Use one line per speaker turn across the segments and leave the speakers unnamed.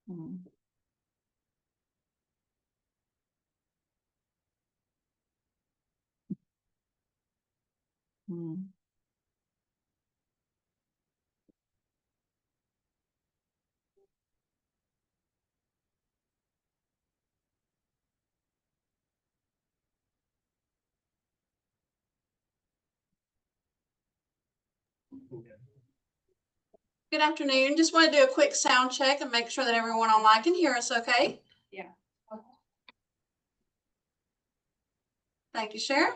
Mm. Mm. Good afternoon. Just want to do a quick sound check and make sure that everyone online can hear us okay.
Yeah.
Thank you, Sheriff.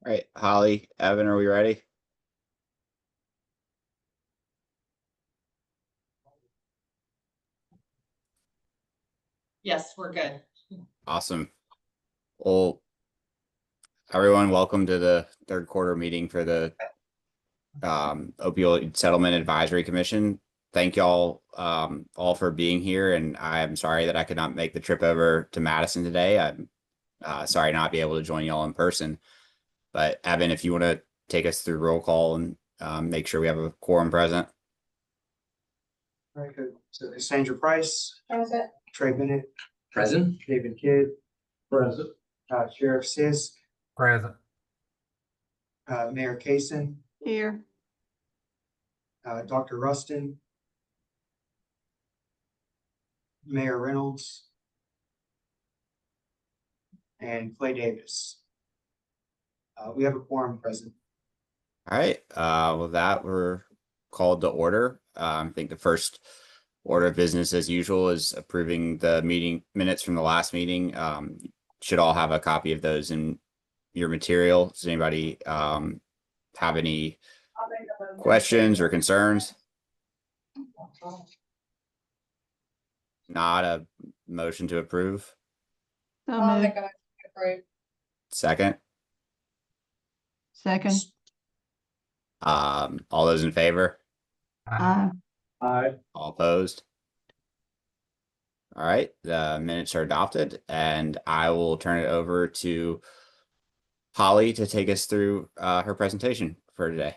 All right, Holly, Evan, are we ready?
Yes, we're good.
Awesome. Well, everyone, welcome to the third quarter meeting for the Opioid Settlement Advisory Commission. Thank y'all all for being here, and I'm sorry that I could not make the trip over to Madison today. I'm sorry not be able to join y'all in person. But Evan, if you want to take us through roll call and make sure we have a quorum present.
Very good. So Sandra Price,
Present.
Trey Bennett,
Present.
David Kidd,
Present.
Sheriff Sisk,
Present.
Mayor Kaysen,
Here.
Dr. Rustin, Mayor Reynolds, and Clay Davis. We have a quorum present.
All right. With that, we're called to order. I think the first order of business, as usual, is approving the meeting minutes from the last meeting. should all have a copy of those in your material. Does anybody have any questions or concerns? Not a motion to approve.
So
I'll
moved.
make a motion to approve.
Second.
Second.
All those in favor?
Aye.
Aye.
All opposed? All right, the minutes are adopted, and I will turn it over to Holly to take us through her presentation for today.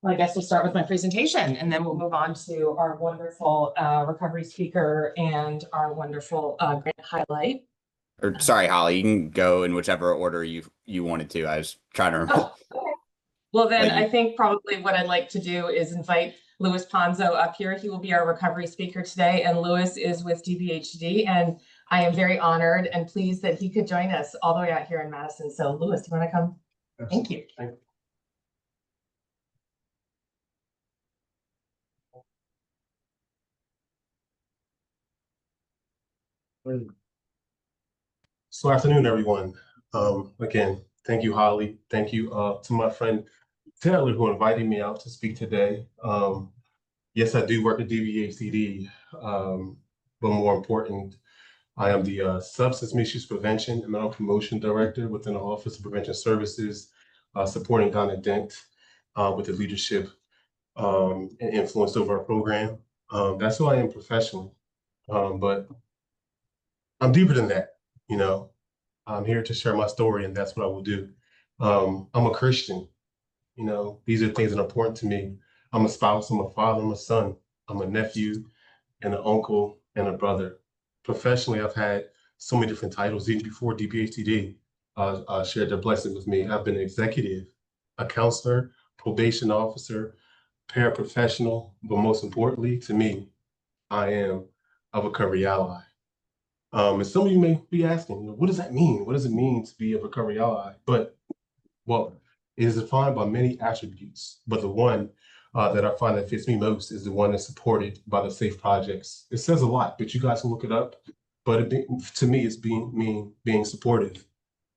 Well, I guess we'll start with my presentation and then we'll move on to our wonderful recovery speaker and our wonderful grant highlight.
Or sorry, Holly, you can go in whichever order you wanted to. I was trying to remember.
Oh, okay. Well, then
Thank you.
I think probably what I'd like to do is invite Louis Ponzo up here. He will be our recovery speaker today, and Louis is with DBHD, and I am very honored and pleased that he could join us all the way out here in Madison. So Louis, do you want to come? Thank you.
So afternoon, everyone. Again, thank you, Holly. Thank you to my friend Taylor, who invited me out to speak today. Yes, I do work at DBHCD, but more important, I am the Substance Misuse Prevention and Mental Promotion Director within the Office of Prevention Services, supporting Donna Dent with the leadership and influence over our program. That's who I am professionally, but I'm deeper than that, you know. I'm here to share my story, and that's what I will do. I'm a Christian. You know, these are things that are important to me. I'm a spouse, I'm a father, I'm a son, I'm a nephew, and an uncle, and a brother. Professionally, I've had so many different titles. Even before DBHTD shared their blessing with me, I've been an executive, a counselor, probation officer, paraprofessional, but most importantly to me, I am a recovery ally. And some of you may be asking, what does that mean? What does it mean to be a recovery ally? But, well, it is defined by many attributes, but the one that I find that fits me most is the one that's supported by the SAFE projects. It says a lot, but you guys can look it up. But to me, it's being supportive,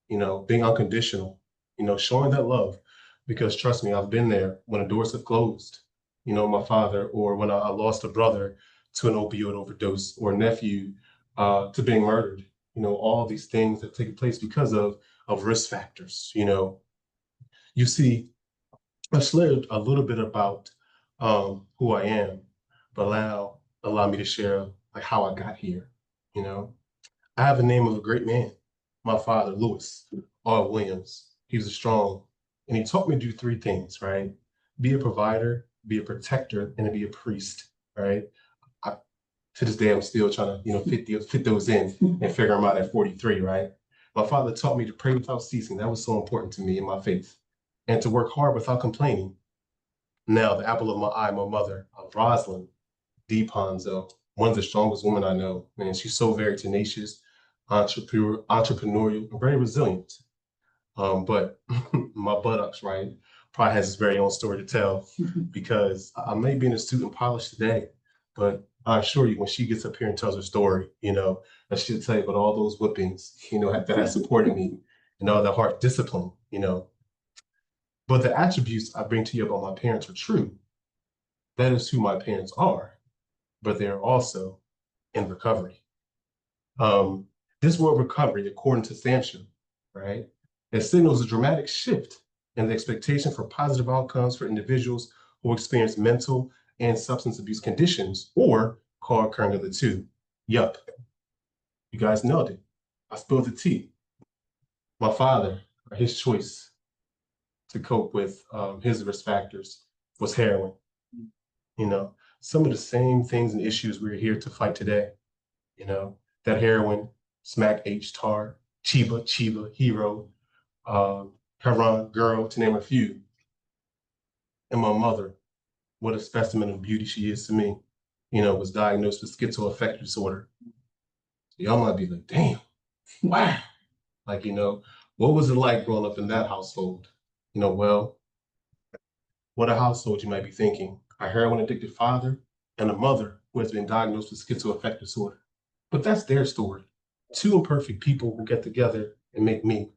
you know, being unconditional, you know, showing that love. Because trust me, I've been there when the doors have closed, you know, my father, or when I lost a brother to an opioid overdose, or a nephew to being murdered. You know, all these things that take place because of risk factors. You know, you see, I've shared a little bit about who I am, but allow me to share like how I got here. You know, I have the name of a great man, my father, Louis R. Williams. He was strong, and he taught me to do three things, right? Be a provider, be a protector, and to be a priest, right? To this day, I'm still trying to, you know, fit those in and figure them out at 43, right? My father taught me to pray without ceasing. That was so important to me in my faith, and to work hard without complaining. Now, the apple of my eye, my mother, Rosalind D. Ponzo, one of the strongest women I know. Man, she's so very tenacious, entrepreneurial, and very resilient. But my buttocks, right, probably has his very own story to tell, because I may be in a suit and polish today, but I assure you, when she gets up here and tells her story, you know, she'll tell you about all those whippings, you know, that have supported me, and all the hard discipline, you know. But the attributes I bring to you about my parents are true. That is who my parents are, but they're also in recovery. This word recovery, according to Sancho, right, it signals a dramatic shift in the expectation for positive outcomes for individuals who experience mental and substance abuse conditions, or co-occurring of the two. Yup, you guys nailed it. I spilled the tea. My father, his choice to cope with his risk factors was heroin. You know, some of the same things and issues we're here to fight today. You know, that heroin, smack H, tar, Chiba, hero, Heron, girl, to name a few. And my mother, what a specimen of beauty she is to me, you know, was diagnosed with schizoaffective disorder. Y'all might be like, damn, wow. Like, you know, what was it like growing up in that household? You know, well, what a household, you might be thinking. a heroin addicted father, and a mother who has been diagnosed with schizoaffective disorder. But that's their story. Two imperfect people who get together and make me.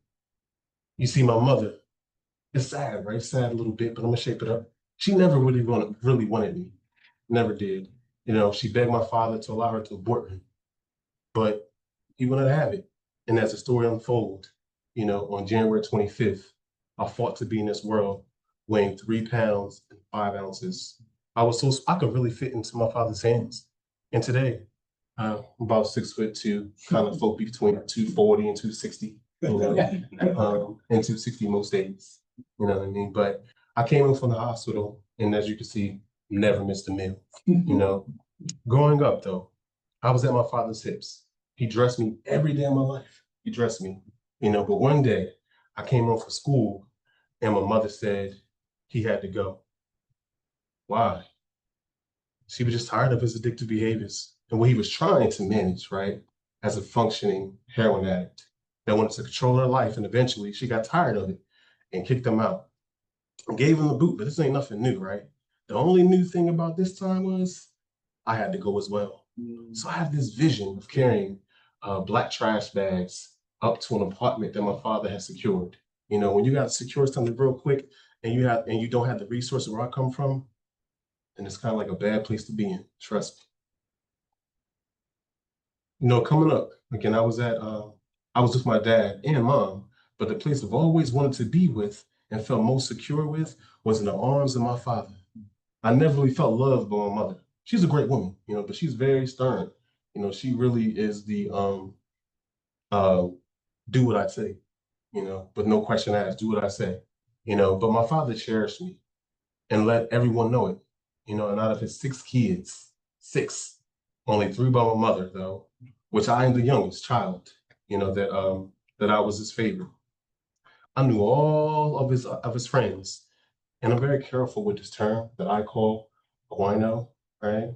You see, my mother, it's sad, right? It's sad a little bit, but I'm gonna shape it up. She never really wanted me. Never did. You know, she begged my father to allow her to abort me, but he wouldn't have it. And as the story unfolds, you know, on January 25th, I fought to be in this world weighing 3 pounds and 5 ounces. I could really fit into my father's hands. And today, I'm about 6'2", kind of float between 240 and 260, you know, and 260 most days, you know what I mean? But I came in from the hospital, and as you can see, never missed a meal, you know. Growing up, though, I was at my father's hips. He dressed me every day of my life. He dressed me, you know, but one day I came home from school and my mother said he had to go. Why? She was just tired of his addictive behaviors and what he was trying to manage, right? As a functioning heroin addict that wanted to control her life. And eventually she got tired of it and kicked him out and gave him the boot. But this ain't nothing new, right? The only new thing about this time was I had to go as well. So I have this vision of carrying black trash bags up to an apartment that my father has secured. You know, when you got to secure something real quick and you don't have the resources where I come from, then it's kind of like a bad place to be in. Trust me. You know, coming up again, I was with my dad and mom, but the place I've always wanted to be with and felt most secure with was in the arms of my father. I never really felt loved by my mother. She's a great woman, you know, but she's very stern. You know, she really is the do what I say, you know, but no question asked, do what I say, you know. But my father cherished me and let everyone know it, you know. And out of his 6 kids, 6, only 3 by my mother, though, which I am the youngest child, you know, that I was his favorite. I knew all of his friends, and I'm very careful with this term that I call guino, right?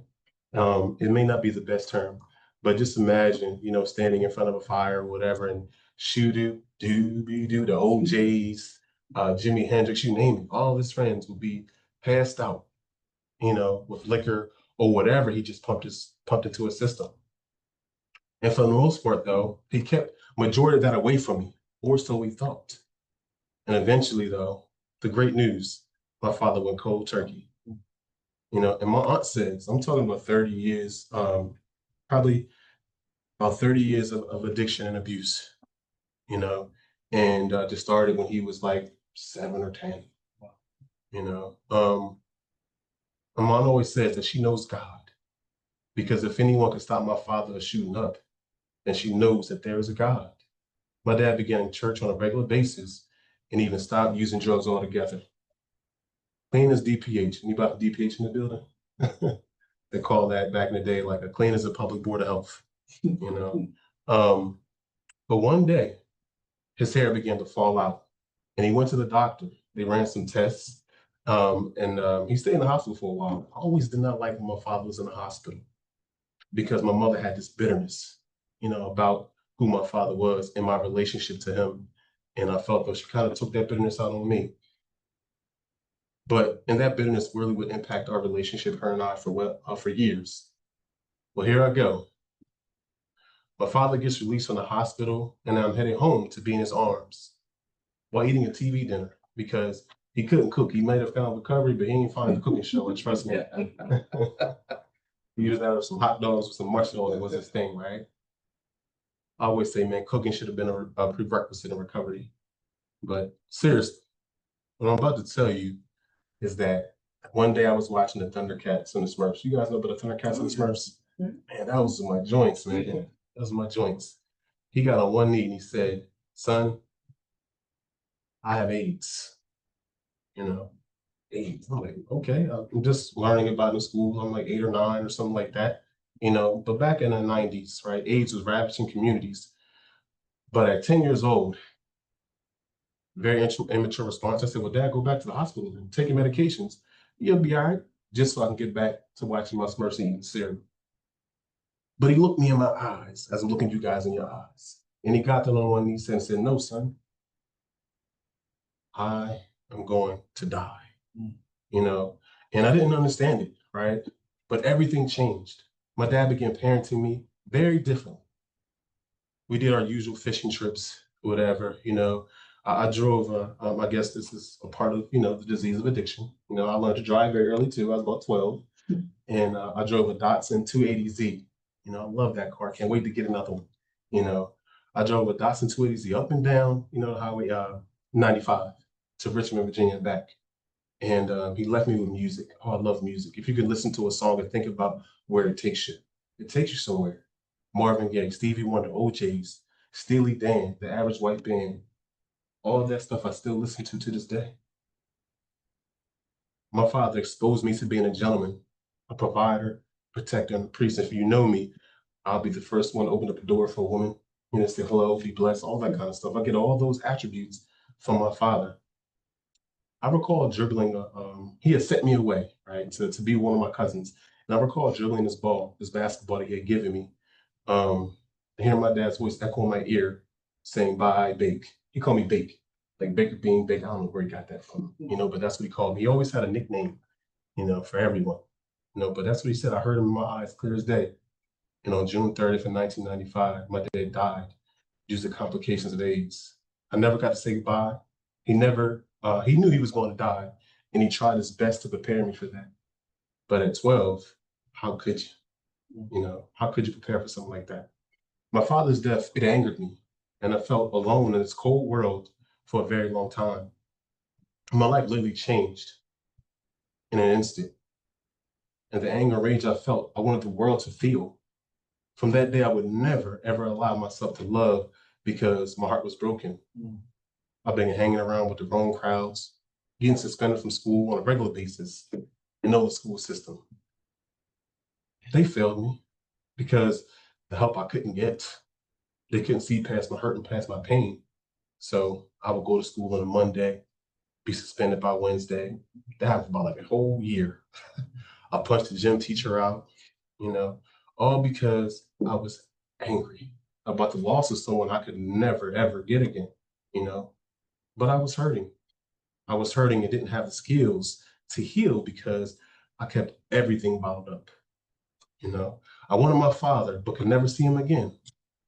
It may not be the best term, but just imagine, you know, standing in front of a fire or whatever, and shoo-doo, doo-be-doo, the OJs, Jimi Hendrix, you name it, all of his friends would be passed out, you know, with liquor or whatever he just pumped into his system. And for the most part, though, he kept majority of that away from me, or so we thought. And eventually, though, the great news, my father went cold turkey. You know, and my aunt says, I'm talking about 30 years, probably about 30 years of addiction and abuse, you know, and just started when he was like 7 or 10, you know. My mom always says that she knows God, because if anyone could stop my father shooting up, then she knows that there is a God. My dad began church on a regular basis and even stopped using drugs altogether. Clean as DPH. Anybody DPH in the building? They call that back in the day like a clean as a public board of health, you know. But one day, his hair began to fall out, and he went to the doctor. They ran some tests, and he stayed in the hospital for a while. I always did not like when my father was in the hospital because my mother had this bitterness, you know, about who my father was and my relationship to him, and I felt that she kind of took that bitterness out on me. And that bitterness really would impact our relationship, her and I, for years. Well, here I go. My father gets released from the hospital, and I'm heading home to be in his arms while eating a TV dinner because he couldn't cook. He might have found recovery, but he ain't find the cooking show. And trust me, he used out of some hot dogs with some marshmallow. It was his thing, right? I always say, man, cooking should have been a prerequisite in recovery. But seriously, what I'm about to tell you is that one day I was watching the Thundercats and the Smurfs. You guys know about the Thundercats and the Smurfs? Man, that was my joints, man. That was my joints. He got on one knee and he said, son, I have AIDS. You know, AIDS. I'm like, okay, I'm just learning about it in school. I'm like 8 or 9 or something like that. You know, but back in the 90s, right, AIDS was ravaging communities. But at 10 years old, very immature response, I said, well, Dad, go back to the hospital and take your medications. You'll be all right, just so I can get back to watching my Smurfs and eating cereal. But he looked me in my eyes as I'm looking you guys in your eyes. And he got down on one knee and said, no, son, I am going to die. You know, And I didn't understand it, right? But everything changed. My dad began parenting me very differently. We did our usual fishing trips, whatever, you know. I drove, I guess this is a part of, you know, the disease of addiction. You know, I learned to drive very early too. I was about 12. And I drove a Datsun 280Z. You know, I love that car. Can't wait to get another one. You know, I drove a Datsun 280Z up and down, you know, Highway 95 to Richmond, Virginia and back. And he left me with music. Oh, I love music. If you could listen to a song and think about where it takes you somewhere. Marvin Gaye, Stevie Wonder, OJ's, Steely Dan, The Average White Band, all that stuff I still listen to this day. My father exposed me to being a gentleman, a provider, protector, and a priest. If you know me, I'll be the first one to open up the door for a woman, you know, say hello, be blessed, all that kind of stuff. I get all those attributes from my father. I recall dribbling, he had sent me away, right, to be one of my cousins. And I recall dribbling this basketball that he had given me. And hearing my dad's voice echo in my ear saying, bye, Bake. He called me Bake, like Baker being Bake. I don't know where he got that from, you know, but that's what he called me. He always had a nickname, you know, for everyone, you know, but that's what he said. I heard him in my eyes clear as day. And on June 30th of 1995, my dad died due to complications of AIDS. I never got to say goodbye. He knew he was going to die, and he tried his best to prepare me for that. But at 12, how could you? You know, how could you prepare for something like that? My father's death, it angered me, and I felt alone in this cold world for a very long time. My life literally changed in an instant. And the anger and rage I felt, I wanted the world to feel. From that day, I would never, ever allow myself to love because my heart was broken. I've been hanging around with the wrong crowds, getting suspended from school on a regular basis, and know the school system. They failed me because the help I couldn't get, they couldn't see past my hurt and past my pain. So I would go to school on a Monday, be suspended by Wednesday. That happened for about like a whole year. I punched the gym teacher out, you know, all because I was angry about the loss of someone I could never, ever get again, you know. But I was hurting. I was hurting and didn't have the skills to heal because I kept everything bottled up, you know. I wanted my father, but could never see him again.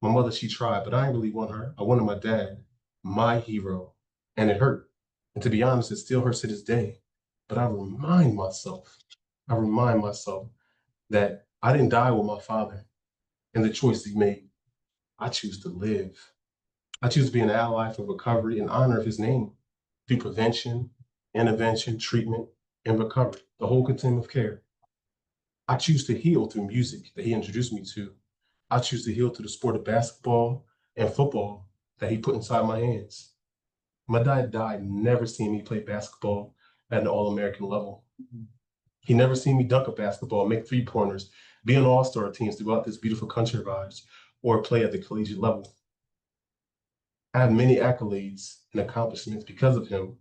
My mother, she tried, but I didn't really want her. I wanted my dad, my hero, and it hurt. And to be honest, it still hurts to this day. But I remind myself that I didn't die with my father and the choice he made. I choose to live. I choose to be an ally for recovery in honor of his name through prevention, intervention, treatment, and recovery, the whole continuum of care. I choose to heal through music that he introduced me to. I choose to heal through the sport of basketball and football that he put inside my hands. My dad died never seeing me play basketball at an All-American level. He never seen me dunk a basketball, make three-pointers, be on all-star teams throughout this beautiful country of ours, or play at the collegiate level. I have many accolades and accomplishments because of him.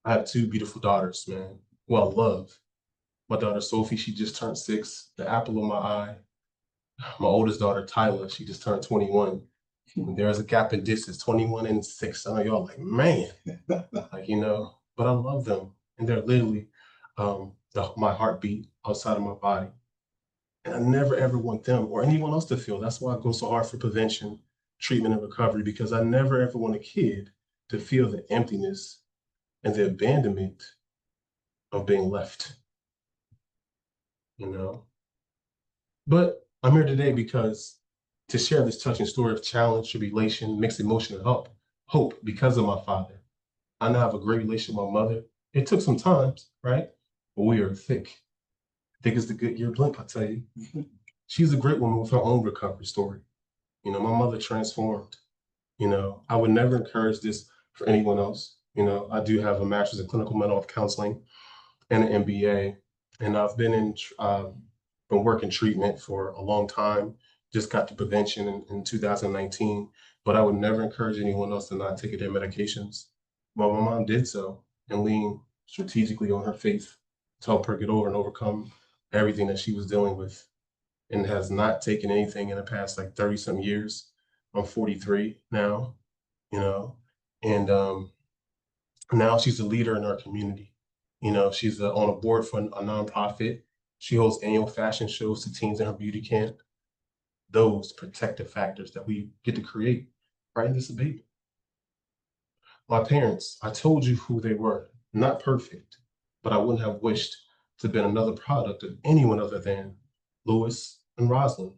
I have two beautiful daughters, man, who I love. My daughter, Sophie, she just turned 6, the apple of my eye. My oldest daughter, Tyler, she just turned 21. And there's a gap in distance, 21 and 6. I know y'all like, man, like, you know, but I love them. And they're literally my heartbeat outside of my body. And I never, ever want them or anyone else to feel. That's why I go so hard for prevention, treatment, and recovery, because I never, ever want a kid to feel the emptiness and the abandonment of being left, you know? But I'm here today because to share this touching story of challenge, tribulation, mixed emotion, and hope because of my father. I now have a great relationship with my mother. It took some time, right? But we are thick. Thick as the Goodyear blimp, I tell you. She's a great woman with her own recovery story. You know, my mother transformed. You know, I would never encourage this for anyone else. You know, I do have a master's in clinical mental health counseling and an MBA, and I've been working treatment for a long time. Just got to prevention in 2019, but I would never encourage anyone else to not take their medications. But my mom did so and leaned strategically on her faith to help her get over and overcome everything that she was dealing with, and has not taken anything in the past like 30 some years. I'm 43 now, you know, And now she's a leader in our community. You know, she's on a board for a nonprofit. She holds annual fashion shows to teens in her beauty camp. Those protective factors that we get to create right in this baby. My parents, I told you who they were. Not perfect, but I wouldn't have wished to have been another product of anyone other than Lewis and Rosalind.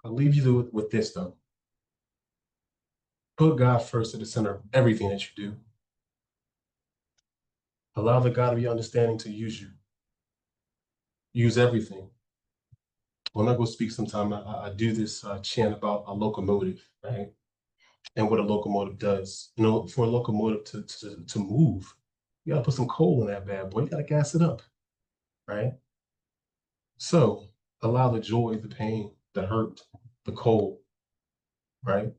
I'll leave you with this though. Put God first at the center of everything that you do. Allow the God of your understanding to use you. Use everything. When I go speak sometime, I do this chant about a locomotive, right? And what a locomotive does. You know, for a locomotive to move, you gotta put some coal in that bad boy. You gotta gas it up, right? So allow the joy, the pain, the hurt, the cold, right?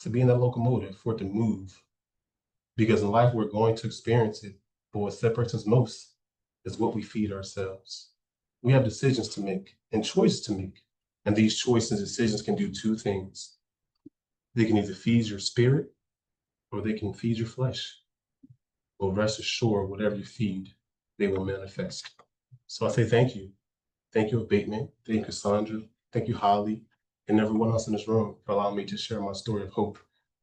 To be in that locomotive, for it to move. Because in life, we're going to experience it. But what separates us most is what we feed ourselves. We have decisions to make and choices to make. And these choices and decisions can do two things. They can either feed your spirit or they can feed your flesh. Well, rest assured, whatever you feed, they will manifest. So I say thank you. Thank you, Abatement. Thank you, Cassandra. Thank you, Holly, and everyone else in this room for allowing me to share my story of hope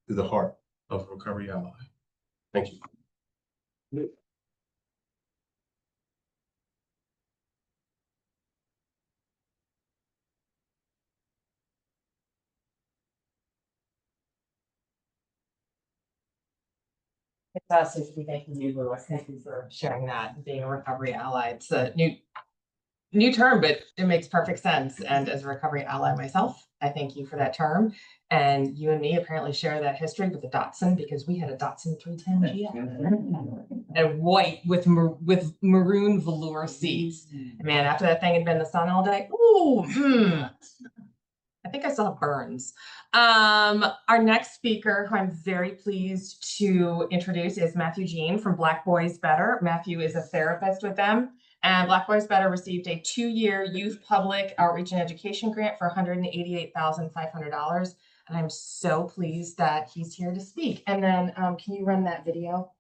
through the heart of a recovery ally. Thank you.
It's us who's thanking you, Lewis. Thank you for sharing that and being a recovery ally. It's a new term, but it makes perfect sense. And as a recovery ally myself, I thank you for that term. And you and me apparently share that history with the Datsun, because we had a Datsun 310 GS and white with maroon velour seats. Man, after that thing had been in the sun all day, ooh, I think I still have burns. Our next speaker, who I'm very pleased to introduce, is Matthew Jean from Black Boys Better. Matthew is a therapist with them, and Black Boys Better received a 2-year youth public outreach and education grant for $188,500. And I'm so pleased that he's here to speak. And then can you run that video?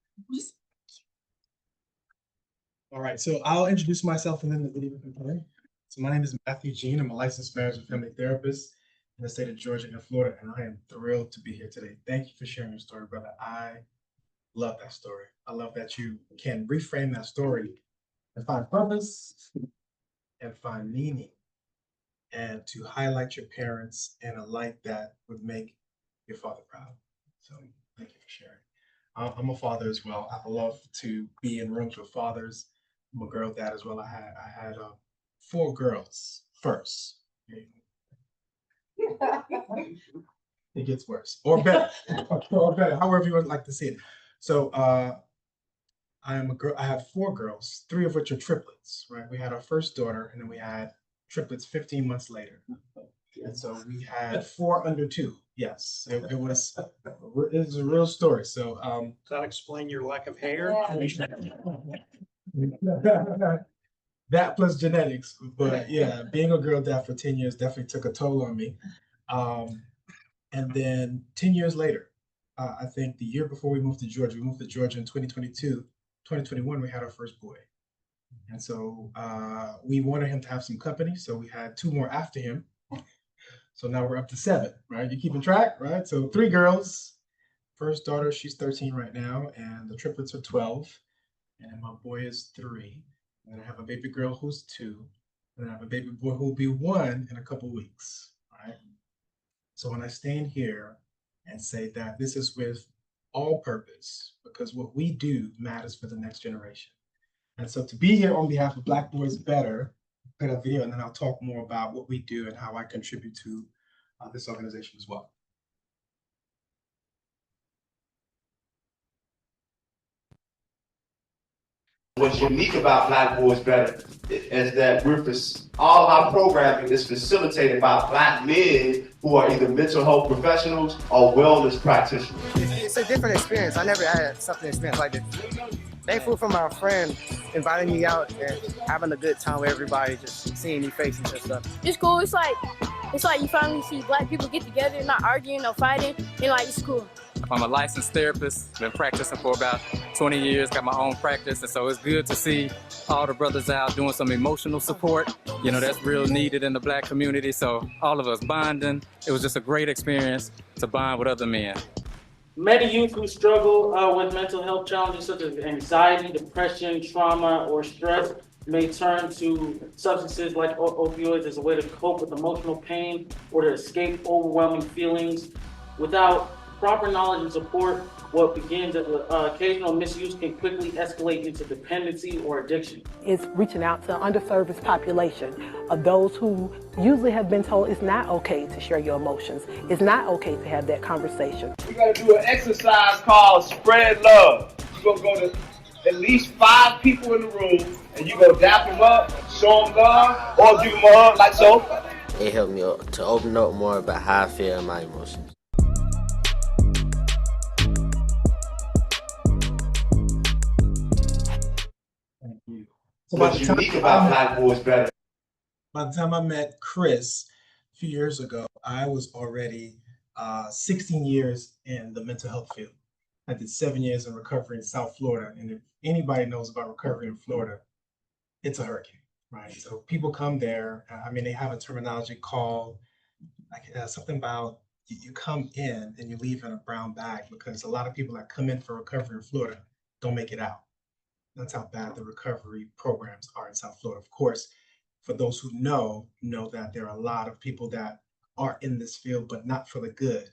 All right, so I'll introduce myself and then the video can play. So my name is Matthew Jean. I'm a licensed marriage and family therapist in the state of Georgia and Florida, and I am thrilled to be here today. Thank you for sharing your story, brother. I love that story. I love that you can reframe that story and find purpose and find meaning, and to highlight your parents in a light that would make your father proud. So thank you for sharing. I'm a father as well. I love to be in rooms with fathers. I'm a girl dad as well. I had 4 girls first. It gets worse or better, or better, however you would like to see it. So I am a girl. I have 4 girls, 3 of which are triplets. Right, we had our first daughter, and then we had triplets 15 months later, and so we had 4 under 2. Yes, it was a real story. So
Does that explain your lack of hair?
that plus genetics, but yeah, being a girl dad for 10 years definitely took a toll on me. And then 10 years later, I think the year before we moved to Georgia in 2022, 2021, we had our first boy. And so we wanted him to have some company. So we had 2 more after him. So now we're up to 7, right? You keeping track, right? So 3 girls, first daughter, she's 13 right now, and the triplets are 12. And then my boy is 3. And then I have a baby girl who's 2. And then I have a baby boy who will be 1 in a couple weeks, right? So when I stand here and say that this is with all purpose, because what we do matters for the next generation. And so to be here on behalf of Black Boys Better, play that video, and then I'll talk more about what we do and how I contribute to this organization as well.
What's unique about Black Boys Better is that all of our programming is facilitated by Black men who are either mental health professionals or wellness practitioners.
It's a different experience. I never had something experience like this. Thankful for my friend inviting me out and having a good time with everybody, just seeing new faces and stuff.
It's cool. It's like you finally see Black people get together, not arguing or fighting, and like it's cool. I'm a licensed therapist, been practicing for about 20 years, got my own practice, and so it's good to see all the brothers out doing some emotional support. You know, that's real needed in the Black community, so all of us bonding. It was just a great experience to bond with other men.
Many youth who struggle with mental health challenges such as anxiety, depression, trauma, or stress may turn to substances like opioids as a way to cope with emotional pain or to escape overwhelming feelings. Without proper knowledge and support, what begins as occasional misuse can quickly escalate into dependency or addiction.
It's reaching out to an underserviced population of those who usually have been told it's not okay to share your emotions. It's not okay to have that conversation.
We're gonna do an exercise called Spread Love. You're gonna go to at least 5 people in the room and you're gonna dap them up, show them love, or give them a hug like so.
It helped me to open up more about how I feel and my emotions.
Thank you. So by
What's
the time
unique about Black Boys Better?
By the time I met Chris a few years ago, I was already 16 years in the mental health field. I did 7 years in recovery in South Florida. And if anybody knows about recovery in Florida, it's a hurricane, right? So people come there. I mean, they have a terminology called like something about you come in and you leave in a brown bag, because a lot of people that come in for recovery in Florida don't make it out. That's how bad the recovery programs are in South Florida. Of course, for those who know that there are a lot of people that are in this field, but not for the good.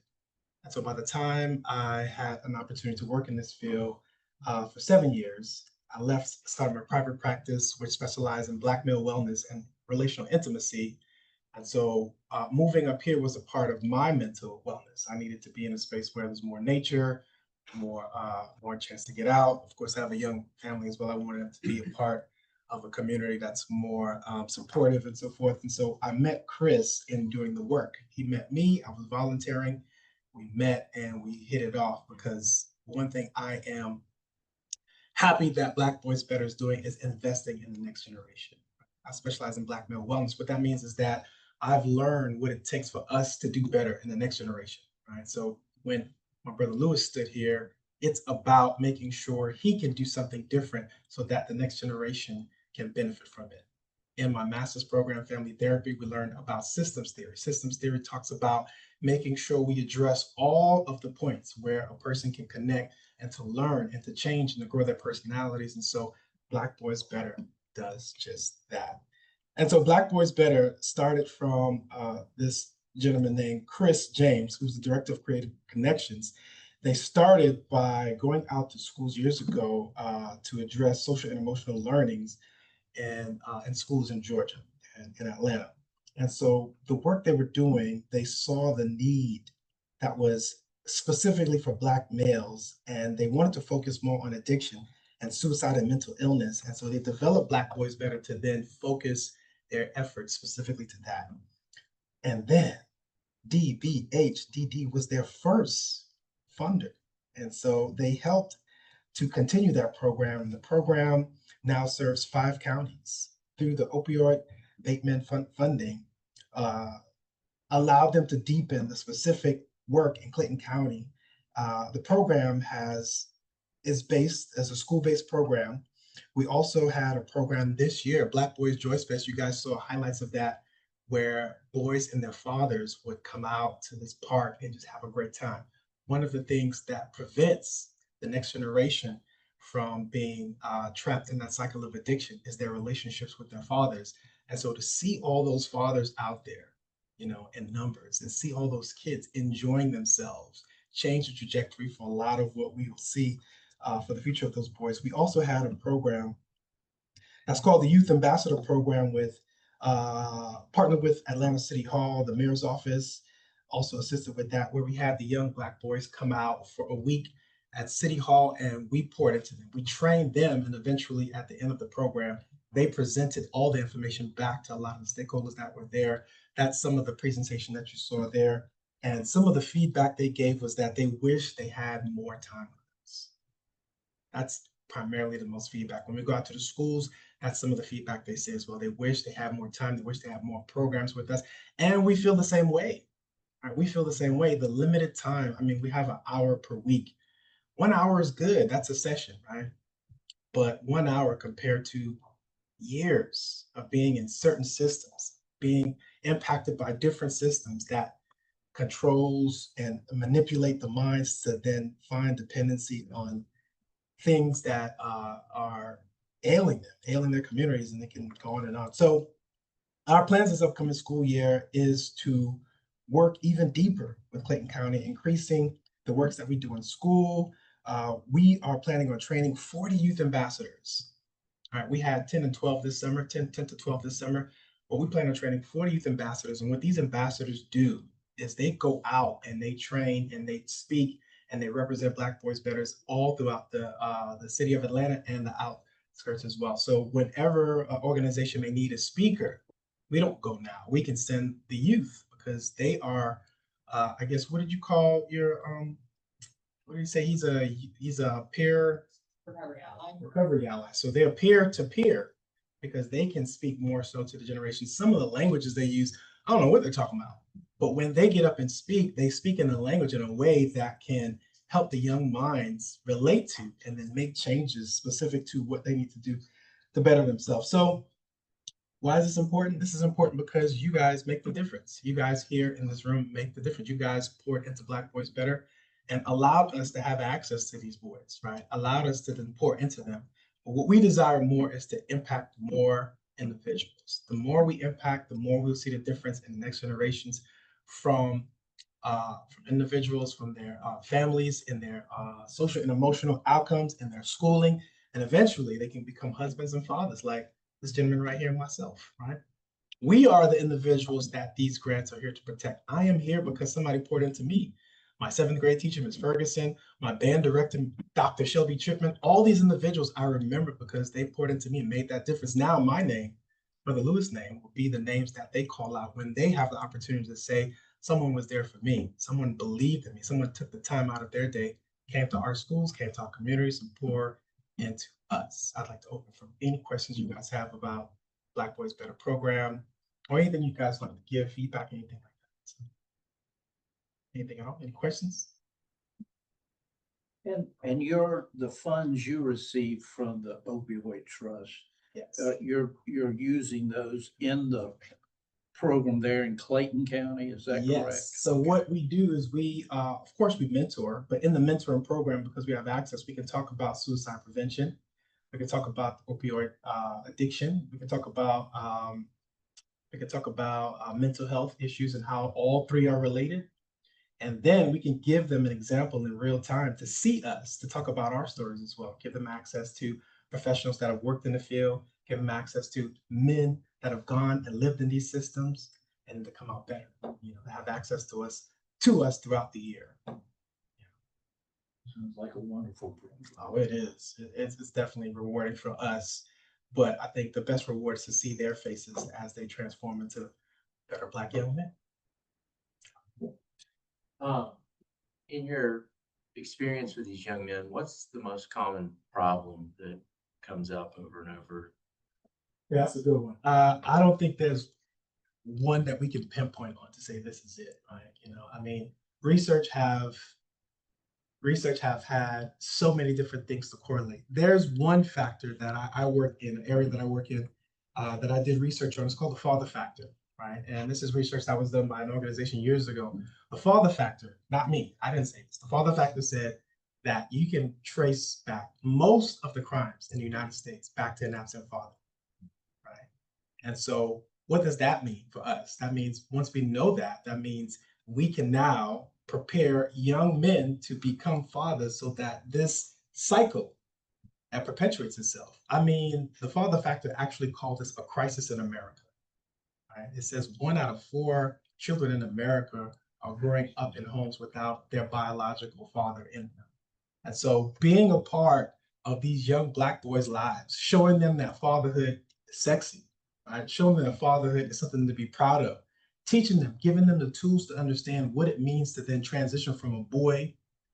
And so by the time I had an opportunity to work in this field for 7 years, I left, started my private practice, which specialized in Black male wellness and relational intimacy. And so moving up here was a part of my mental wellness. I needed to be in a space where there's more nature, more chance to get out. Of course, I have a young family as well. I wanted them to be a part of a community that's more supportive and so forth. And so I met Chris in doing the work. He met me, I was volunteering. We met and we hit it off, because one thing I am happy that Black Boys Better is doing is investing in the next generation. I specialize in Black male wellness. What that means is that I've learned what it takes for us to do better in the next generation, right? So when my brother Lewis stood here, it's about making sure he can do something different so that the next generation can benefit from it. In my master's program, family therapy, we learned about systems theory. Systems theory talks about making sure we address all of the points where a person can connect and to learn and to change and to grow their personalities. And so Black Boys Better does just that. And so Black Boys Better started from this gentleman named Chris James, who's the director of Creative Connections. They started by going out to schools years ago to address social and emotional learnings in schools in Georgia and in Atlanta. And so the work they were doing, they saw the need that was specifically for Black males, and they wanted to focus more on addiction and suicide and mental illness. And so they developed Black Boys Better to then focus their efforts specifically to that. And then DBHDD was their first funder. And so they helped to continue that program. And the program now serves 5 counties through the opioid abatement funding, allowed them to deepen the specific work in Clayton County. The program is based as a school-based program. We also had a program this year, Black Boys Joyce Fest. You guys saw highlights of that, where boys and their fathers would come out to this park and just have a great time. One of the things that prevents the next generation from being trapped in that cycle of addiction is their relationships with their fathers. And so to see all those fathers out there, you know, in numbers, and see all those kids enjoying themselves, change the trajectory for a lot of what we will see for the future of those boys. We also had a program that's called the Youth Ambassador Program with partnered with Atlanta City Hall, the mayor's office, also assisted with that, where we had the young Black boys come out for a week at City Hall, and we poured into them. We trained them, and eventually at the end of the program, they presented all the information back to a lot of the stakeholders that were there. That's some of the presentation that you saw there. And some of the feedback they gave was that they wish they had more time with us. That's primarily the most feedback. When we go out to the schools, that's some of the feedback they say as well. They wish they had more time. They wish they had more programs with us. And we feel the same way. Right? We feel the same way. The limited time, I mean, we have an hour per week. 1 hour is good. That's a session, right? But 1 hour compared to years of being in certain systems, being impacted by different systems that controls and manipulate the minds to then find dependency on things that are ailing them, ailing their communities, and they can go on and on. So our plans this upcoming school year is to work even deeper with Clayton County, increasing the works that we do in school. We are planning on training 40 youth ambassadors. All right, we had 10 and 12 this summer, 10 to 12 this summer, but we plan on training 40 youth ambassadors. And what these ambassadors do is they go out and they train and they speak and they represent Black Boys Betters all throughout the city of Atlanta and the outskirts as well. So whenever an organization may need a speaker, we don't go now. We can send the youth because they are, I guess, what did you call your, what do you say? He's a peer recovery ally. So they're peer to peer because they can speak more so to the generation. Some of the languages they use, I don't know what they're talking about, but when they get up and speak, they speak in a language in a way that can help the young minds relate to and then make changes specific to what they need to do to better themselves. So why is this important? This is important because you guys make the difference. You guys here in this room make the difference. You guys poured into Black Boys Better and allowed us to have access to these boys, right? Allowed us to then pour into them. But what we desire more is to impact more individuals. The more we impact, the more we'll see the difference in the next generations from individuals, from their families, in their social and emotional outcomes, in their schooling, and eventually they can become husbands and fathers like this gentleman right here and myself, right? We are the individuals that these grants are here to protect. I am here because somebody poured into me. My 7th grade teacher, Ms. Ferguson, my band director, Dr. Shelby Trippman, all these individuals I remember because they poured into me and made that difference. Now my name, Brother Lewis' name, will be the names that they call out when they have the opportunity to say, someone was there for me, someone believed in me, someone took the time out of their day, came to our schools, came to our communities, and poured into us. I'd like to open for any questions you guys have about Black Boys Better program or anything you guys like to give feedback, anything like that. So, anything at all? Any questions?
And the funds you receive from the opioid trust,
yes,
you're using those in the program there in Clayton County, is that
yes.
correct?
So what we do is we, of course, we mentor, but in the mentoring program, because we have access, we can talk about suicide prevention. We can talk about opioid addiction. We can talk about mental health issues and how all three are related. And then we can give them an example in real time to see us, to talk about our stories as well. Give them access to professionals that have worked in the field, give them access to men that have gone and lived in these systems and to come out better, you know, to have access to us throughout the year.
Sounds like a wonderful program.
Oh, it is. It's definitely rewarding for us. But I think the best reward is to see their faces as they transform into better Black young men.
In your experience with these young men, what's the most common problem that comes up over and over?
Yeah, that's a good one. I don't think there's one that we can pinpoint on to say this is it, right? You know, I mean, research have had so many different things to correlate. There's one factor that I work in, an area that I work in, that I did research on. It's called the father factor, right? And this is research that was done by an organization years ago. The father factor, not me, I didn't say this. The father factor said that you can trace back most of the crimes in the United States back to an absent father, right? And so what does that mean for us? That means once we know that, that means we can now prepare young men to become fathers so that this cycle that perpetuates itself. I mean, the father factor actually called this a crisis in America, right? It says 1 out of 4 children in America are growing up in homes without their biological father in them. And so being a part of these young Black boys' lives, showing them that fatherhood is sexy, right? Showing them that fatherhood is something to be proud of, teaching them, giving them the tools to understand what it means to then transition from a boy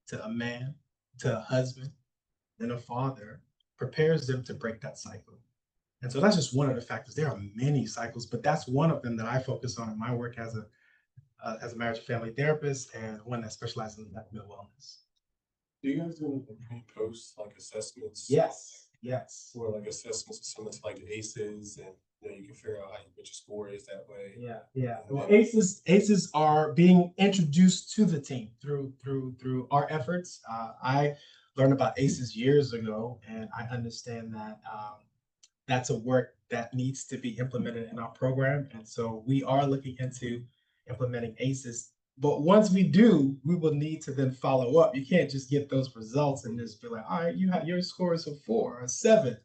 to a man, to a husband, then a father, prepares them to break that cycle. And so that's just one of the factors. There are many cycles, but that's one of them that I focus on in my work as a as a marriage and family therapist, and one that specializes in mental wellness.
Do you guys do any post like assessments?
Yes, yes.
Or like assessments similar to like the ACEs, and you can figure out what your score is that way.
Yeah, yeah. Well, ACEs are being introduced to the team through our efforts. I learned about ACEs years ago, and I understand that that's a work that needs to be implemented in our program. And so we are looking into implementing ACEs. But once we do, we will need to then follow up. You can't just get those results and just be like, all right, your score is a 4 or a 7.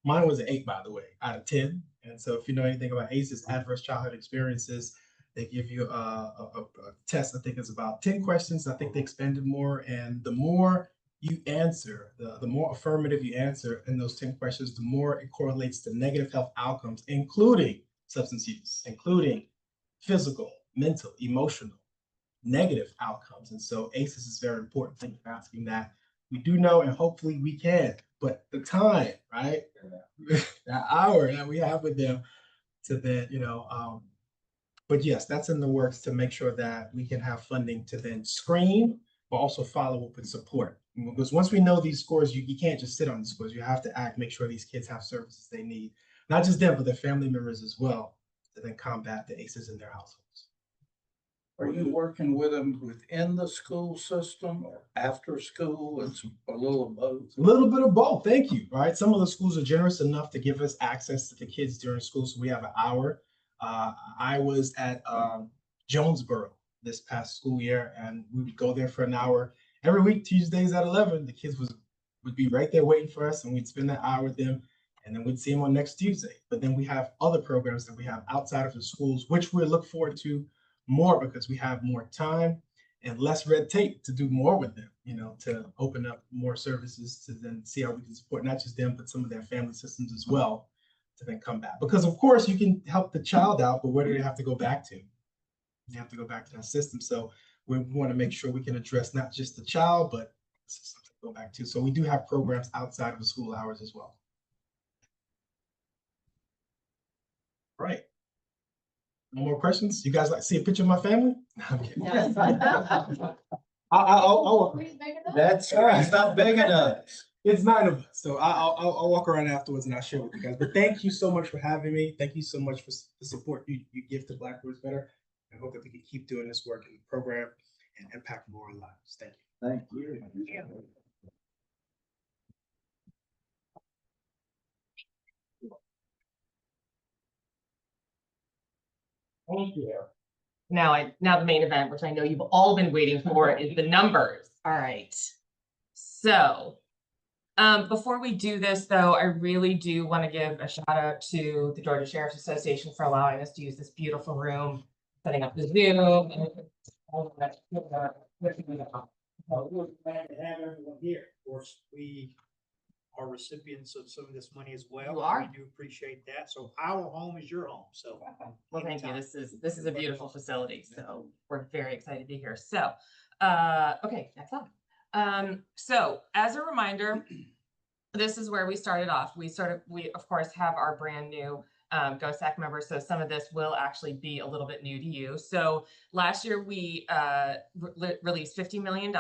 Mine was an 8, by the way, out of 10. And so if you know anything about ACEs, adverse childhood experiences, they give you a test. I think it's about 10 questions. I think they expanded more. And the more you answer, the more affirmative you answer in those 10 questions, the more it correlates to negative health outcomes, including substance use, including physical, mental, emotional, negative outcomes. And so ACEs is very important. Thank you for asking that. We do know, and hopefully we can, but the time, right? That hour that we have with them to then, but yes, that's in the works to make sure that we can have funding to then screen, but also follow up with support. Because once we know these scores, you can't just sit on the scores. You have to make sure these kids have services they need, not just them, but their family members as well, to then combat the ACEs in their households.
Are you working with them within the school system or after school? It's a little of both.
A little bit of both. Thank you. All right. Some of the schools are generous enough to give us access to the kids during school. So we have an hour. I was at Jonesboro this past school year, and we would go there for an hour every week, Tuesdays at 11. The kids would be right there waiting for us, and we'd spend that hour with them, and then we'd see them on next Tuesday. But then we have other programs that we have outside of the schools, which we look forward to more because we have more time and less red tape to do more with them, to open up more services to then see how we can support not just them, but some of their family systems as well to then come back. Because of course you can help the child out, but where do they have to go back to? They have to go back to that system. So we want to make sure we can address not just the child, but something to go back to. So we do have programs outside of the school hours as well. Right. No more questions? You guys like to see a picture of my family? No, I'm kidding.
That's not big enough.
It's 9 of us. So I'll walk around afterwards and I'll share with you guys. But thank you so much for having me. Thank you so much for the support you give to Black Boys Better. I hope that we can keep doing this work in the program and impact more lives. Thank you.
Thank you.
Thank you. Now the main event, which I know you've all been waiting for, is the numbers. All right. So before we do this, though, I really do want to give a shout out to the Georgia Sheriff's Association for allowing us to use this beautiful room, setting up the Zoom. And all of that.
We're glad to have everyone here. Of course, we are recipients of some of this money as well.
You are.
We do appreciate that. So our home is your home. So
well, thank you. This is a beautiful facility. So we're very excited to be here. So okay, next slide. So as a reminder, this is where we started off. We of course have our brand new GOSAC members. So some of this will actually be a little bit new to you. So last year we released $50 million.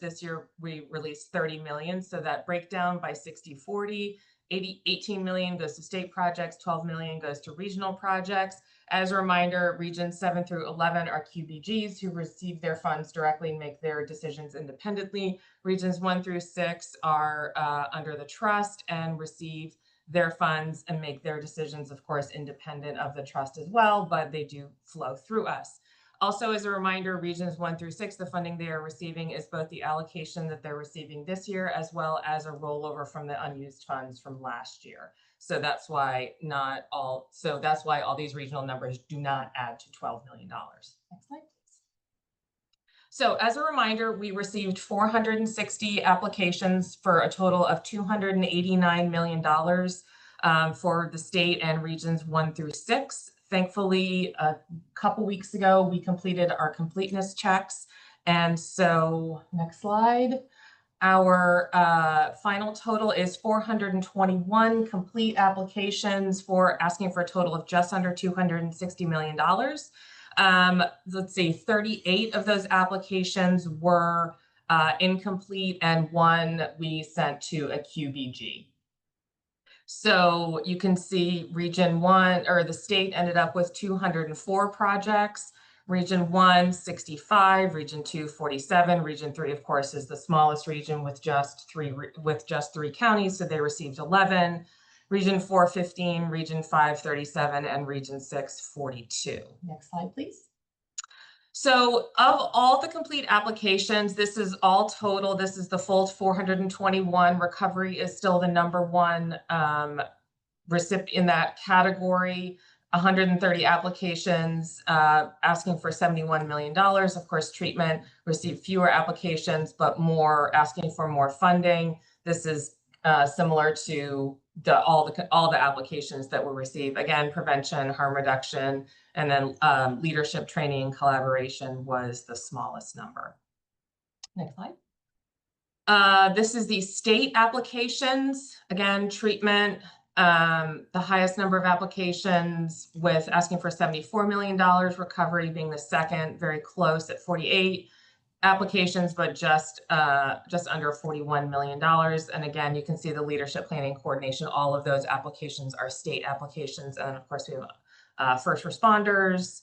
This year we released 30 million. So that breakdown by 60-40, 18 million goes to state projects, 12 million goes to regional projects. As a reminder, regions 7 through 11 are QBGs who receive their funds directly and make their decisions independently. Regions 1 through 6 are under the trust and receive their funds and make their decisions, of course, independent of the trust as well, but they do flow through us. Also, as a reminder, regions 1 through 6, the funding they are receiving is both the allocation that they're receiving this year, as well as a rollover from the unused funds from last year. So that's why all these regional numbers do not add to $12 million. Next slide, please. So as a reminder, we received 460 applications for a total of $289 million for the state and regions 1 through 6. Thankfully, a couple weeks ago, we completed our completeness checks. And so next slide. Our final total is 421 complete applications for asking for a total of just under $260 million. Let's see, 38 of those applications were incomplete, and 1 we sent to a QBG. So you can see Region 1, or the state ended up with 204 projects. Region 1, 65, Region 2, 47, Region 3, of course, is the smallest region with just three counties, so they received 11. Region 4, 15, Region 5, 37, and Region 6, 42. Next slide, please. So of all the complete applications, this is all total. This is the full 421. Recovery is still the #1 recipient in that category. 130 applications asking for $71 million. Of course, treatment received fewer applications, but more asking for more funding. This is similar to all the applications that were received. Again, prevention, harm reduction, and then leadership training and collaboration was the smallest number. Next slide. This is the state applications. Again, treatment, the highest number of applications with asking for $74 million, recovery being the second, very close at 48 applications, but just under $41 million. And again, you can see the leadership planning coordination. All of those applications are state applications. And of course, we have first responders.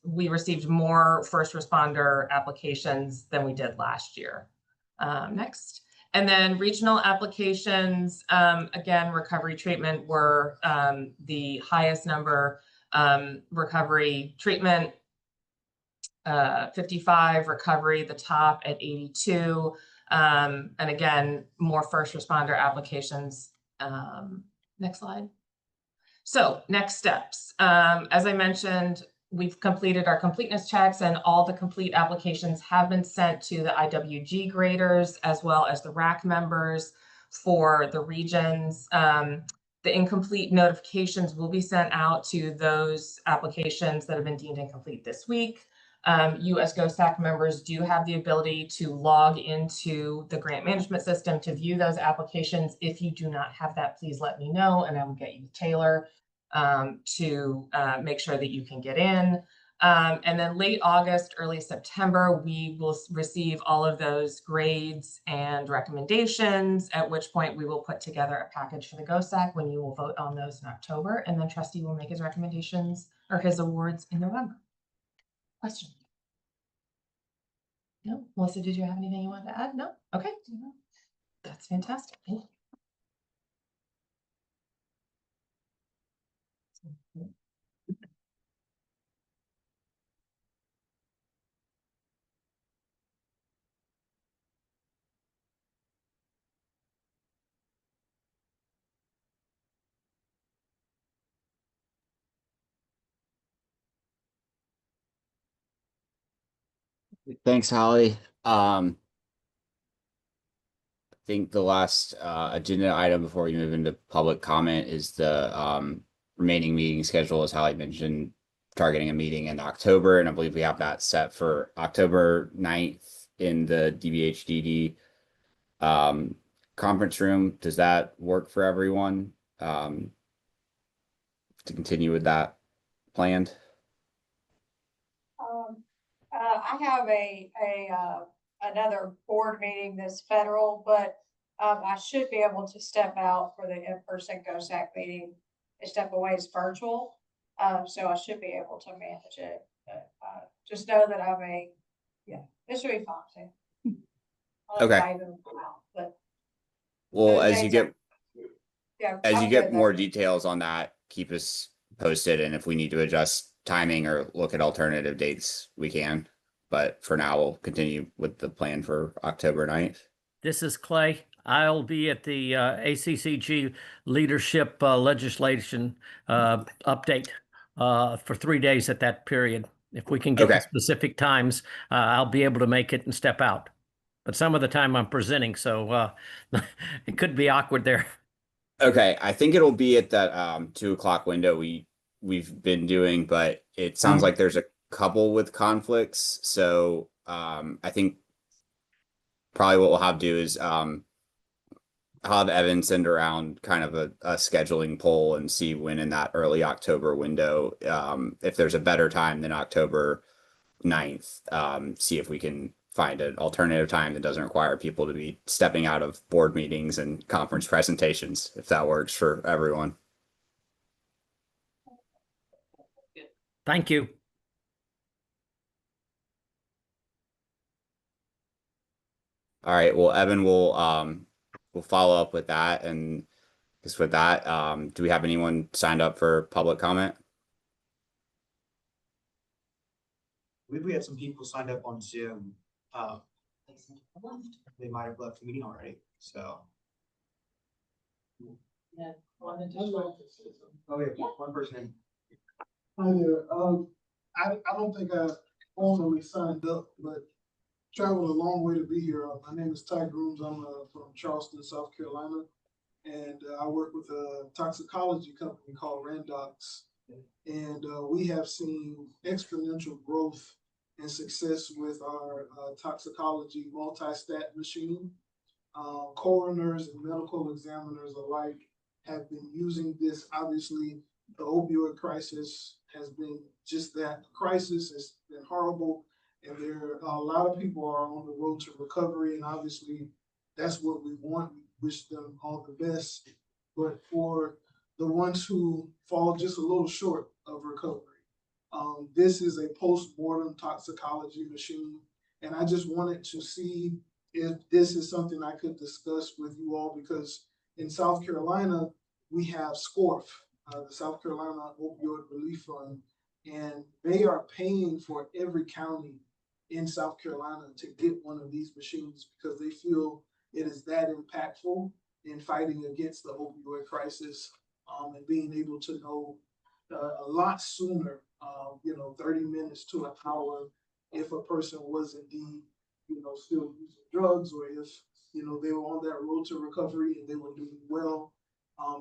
We received more first responder applications than we did last year. Next. And then regional applications, again, recovery treatment were the highest number. Recovery treatment, 55, recovery, the top at 82. And again, more first responder applications. Next slide. So next steps. As I mentioned, we've completed our completeness checks, and all the complete applications have been sent to the IWG graders as well as the RAC members for the regions. The incomplete notifications will be sent out to those applications that have been deemed incomplete this week. You as GOSAC members do have the ability to log into the grant management system to view those applications. If you do not have that, please let me know, and I will get you Taylor to make sure that you can get in. And then late August, early September, we will receive all of those grades and recommendations, at which point we will put together a package for the GOSAC when you will vote on those in October, and then trustee will make his recommendations or his awards in November. Question? No? Melissa, did you have anything you wanted to add? No? Okay. That's fantastic. Thank you.
Thanks, Holly. I think the last agenda item before we move into public comment is the remaining meeting schedule, as Holly mentioned, targeting a meeting in October. And I believe we have that set for October 9th in the DBHDD conference room. Does that work for everyone to continue with that planned?
I have another board meeting that's federal, but I should be able to step out for the in-person GOSAC meeting and step away as virtual. So I should be able to manage it. Just know that it should be fine too.
Okay. Well, as you get more details on that, keep us posted, and if we need to adjust timing or look at alternative dates, we can. But for now, we'll continue with the plan for October 9th.
This is Clay. I'll be at the ACCG leadership legislation update for 3 days at that period. If we can get the specific times, I'll be able to make it and step out. But some of the time I'm presenting, so it could be awkward there.
Okay, I think it'll be at that 2 o'clock window we've been doing, but it sounds like there's a couple with conflicts. So I think probably what we'll have to do is I have Evan send around kind of a scheduling poll and see when in that early October window, if there's a better time than October 9th, see if we can find an alternative time that doesn't require people to be stepping out of board meetings and conference presentations, if that works for everyone.
Thank you.
All right. Well, Evan will we'll follow up with that, and just with that, do we have anyone signed up for public comment?
I believe we had some people signed up on Zoom. They might have left the meeting already, so.
Yeah.
Oh, yeah, one person.
Hi there. I don't think I formally signed up, but traveled a long way to be here. My name is Ty Grooms. I'm from Charleston, South Carolina, and I work with a toxicology company called Randox. And we have seen exponential growth and success with our toxicology multi-stat machine. Coroners and medical examiners alike have been using this. Obviously, the opioid crisis has been just that, a crisis. It's been horrible, and there a lot of people are on the road to recovery, and obviously that's what we want. We wish them all the best. But for the ones who fall just a little short of recovery, this is a post-mortem toxicology machine, and I just wanted to see if this is something I could discuss with you all, because in South Carolina, we have SCORF, the South Carolina Opioid Relief Fund, and they are paying for every county in South Carolina to get one of these machines because they feel it is that impactful in fighting against the opioid crisis, and being able to know a lot sooner, 30 minutes to an hour, if a person was indeed, still using drugs, or if, they were on that road to recovery and they were doing well.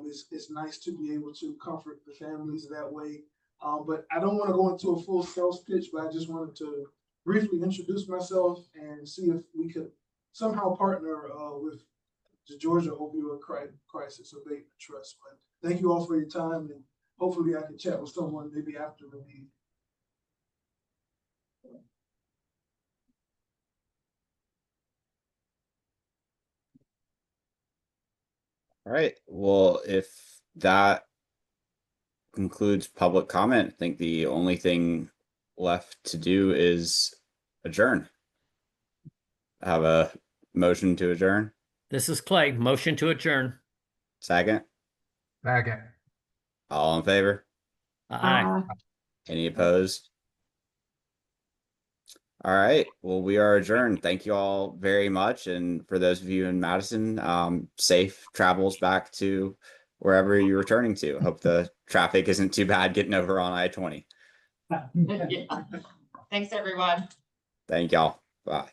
It's nice to be able to comfort the families that way. But I don't want to go into a full sales pitch, but I just wanted to briefly introduce myself and see if we could somehow partner with the Georgia Opioid Crisis Abatement Trust. But thank you all for your time, and hopefully I can chat with someone maybe after the meeting.
All right. Well, if that concludes public comment, I think the only thing left to do is adjourn. Have a motion to adjourn.
This is Clay. Motion to adjourn.
Second.
Second.
All in favor?
Aye.
Any opposed? All right. Well, we are adjourned. Thank you all very much. And for those of you in Madison, safe travels back to wherever you're returning to. Hope the traffic isn't too bad getting over on I-20.
Yeah. Thanks, everyone.
Thank y'all. Bye.